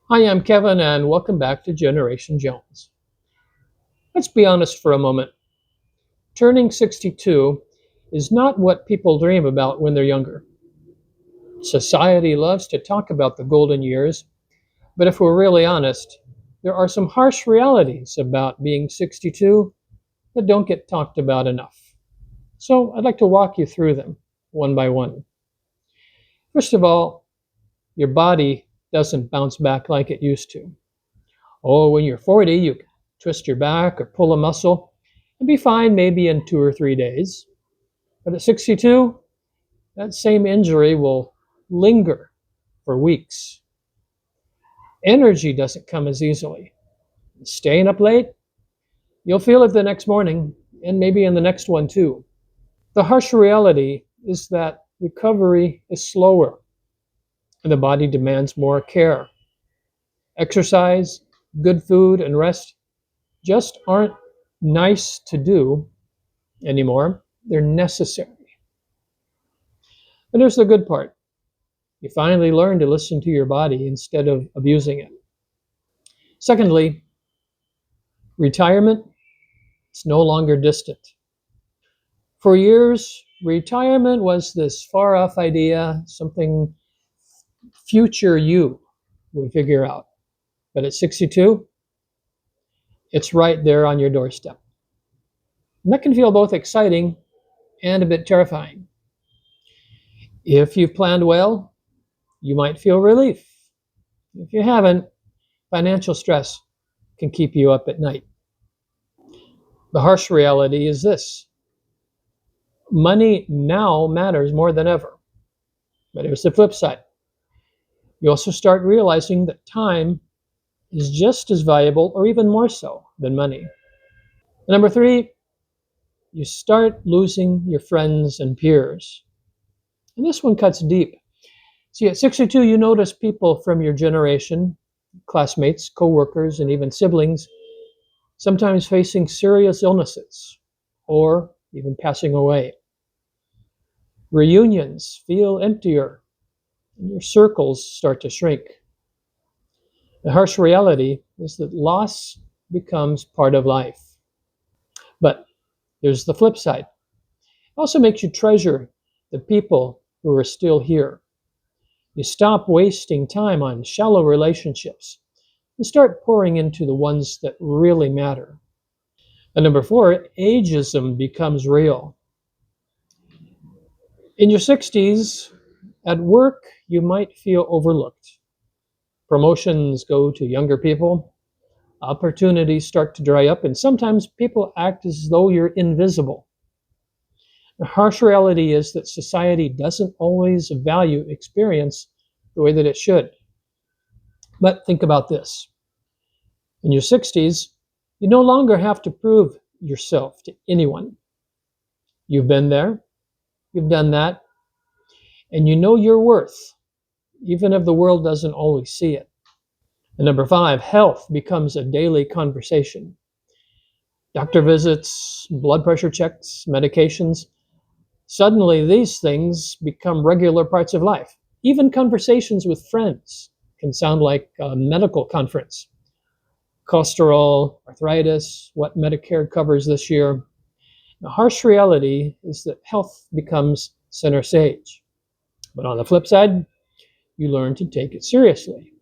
Hi, I'm Kevin, and welcome back to Generation Jones. Let's be honest for a moment. Turning 62 is not what people dream about when they're younger. Society loves to talk about the golden years, but if we're really honest, there are some harsh realities about being 62 that don't get talked about enough. So I'd like to walk you through them one by one. First of all, your body doesn't bounce back like it used to. Oh, when you're 40, you twist your back or pull a muscle and be fine maybe in 2 or 3 days. But at 62, that same injury will linger for weeks. Energy doesn't come as easily. Staying up late, you'll feel it the next morning and maybe in the next one too. The harsh reality is that recovery is slower and the body demands more care. Exercise, good food, and rest just aren't nice to do anymore. They're necessary. But here's the good part. You finally learn to listen to your body instead of abusing it. Secondly, retirement is no longer distant. For years, retirement was this far off idea, something future you would figure out. But at 62, it's right there on your doorstep. And that can feel both exciting and a bit terrifying. If you've planned well, you might feel relief. If you haven't, financial stress can keep you up at night. The harsh reality is this: money now matters more than ever. But here's the flip side. You also start realizing that time is just as valuable or even more so than money. And number three, you start losing your friends and peers. And this one cuts deep. See, at 62, you notice people from your generation, classmates, coworkers, and even siblings, sometimes facing serious illnesses or even passing away. Reunions feel emptier and your circles start to shrink. The harsh reality is that loss becomes part of life. But here's the flip side. It also makes you treasure the people who are still here. You stop wasting time on shallow relationships and start pouring into the ones that really matter. And number four, ageism becomes real. In your 60s, at work, you might feel overlooked. Promotions go to younger people, opportunities start to dry up, and sometimes people act as though you're invisible. The harsh reality is that society doesn't always value experience the way that it should. But think about this. In your 60s, you no longer have to prove yourself to anyone. You've been there, you've done that, and you know your worth, even if the world doesn't always see it. And number five, health becomes a daily conversation. Doctor visits, blood pressure checks, medications. Suddenly, these things become regular parts of life. Even conversations with friends can sound like a medical conference. Cholesterol, arthritis, what Medicare covers this year. The harsh reality is that health becomes center stage. But on the flip side, you learn to take it seriously.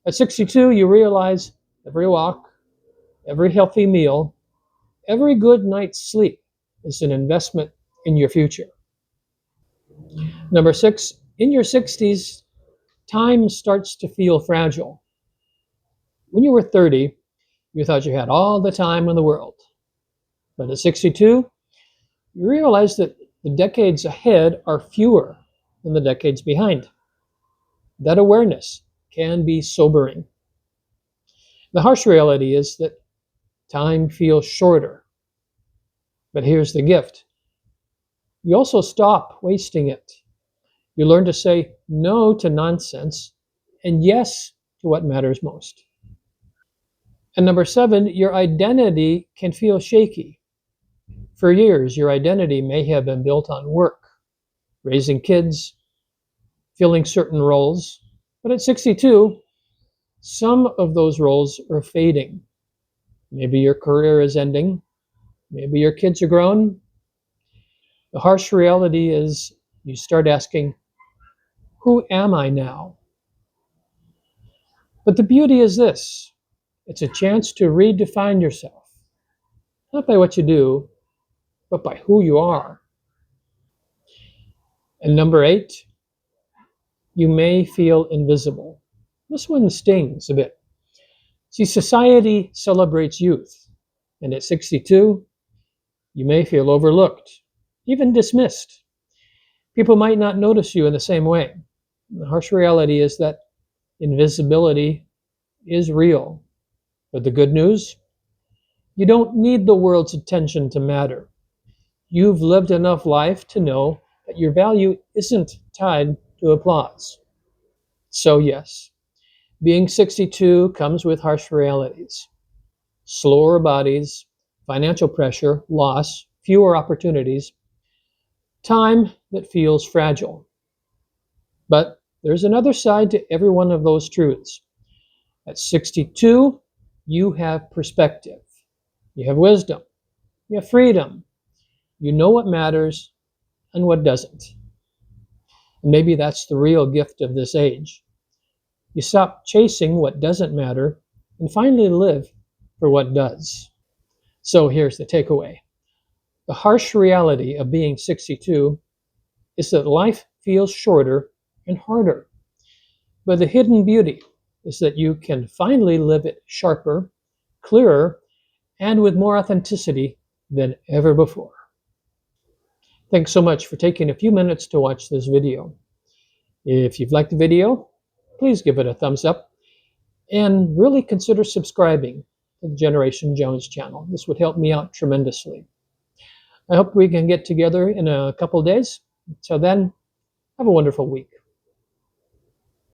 At 62, you realize every walk, every healthy meal, every good night's sleep is an investment in your future. Number six, in your 60s, time starts to feel fragile. When you were 30, you thought you had all the time in the world. But at 62, you realize that the decades ahead are fewer than the decades behind. That awareness can be sobering. The harsh reality is that time feels shorter. But here's the gift. You also stop wasting it. You learn to say no to nonsense and yes to what matters most. And number seven, your identity can feel shaky. For years, your identity may have been built on work, raising kids, filling certain roles. But at 62, Some of those roles are fading. Maybe your career is ending. Maybe your kids are grown. The harsh reality is you start asking, who am I now? But the beauty is this: it's a chance to redefine yourself, not by what you do, but by who you are. And number 8, you may feel invisible. This one stings a bit. See, society celebrates youth, and at 62, you may feel overlooked, even dismissed. People might not notice you in the same way. The harsh reality is that invisibility is real. But the good news, you don't need the world's attention to matter. You've lived enough life to know that your value isn't tied to applause. So, yes, being 62 comes with harsh realities: slower bodies, financial pressure, loss, fewer opportunities, time that feels fragile. But there's another side to every one of those truths. At 62, you have perspective, you have wisdom, you have freedom, you know what matters and what doesn't. And maybe that's the real gift of this age. You stop chasing what doesn't matter and finally live for what does. So here's the takeaway. The harsh reality of being 62 is that life feels shorter and harder. But the hidden beauty is that you can finally live it sharper, clearer, and with more authenticity than ever before. Thanks so much for taking a few minutes to watch this video. If you've liked the video, please give it a thumbs up and really consider subscribing to the Generation Jones channel. This would help me out tremendously. I hope we can get together in a couple days. Till then, have a wonderful week.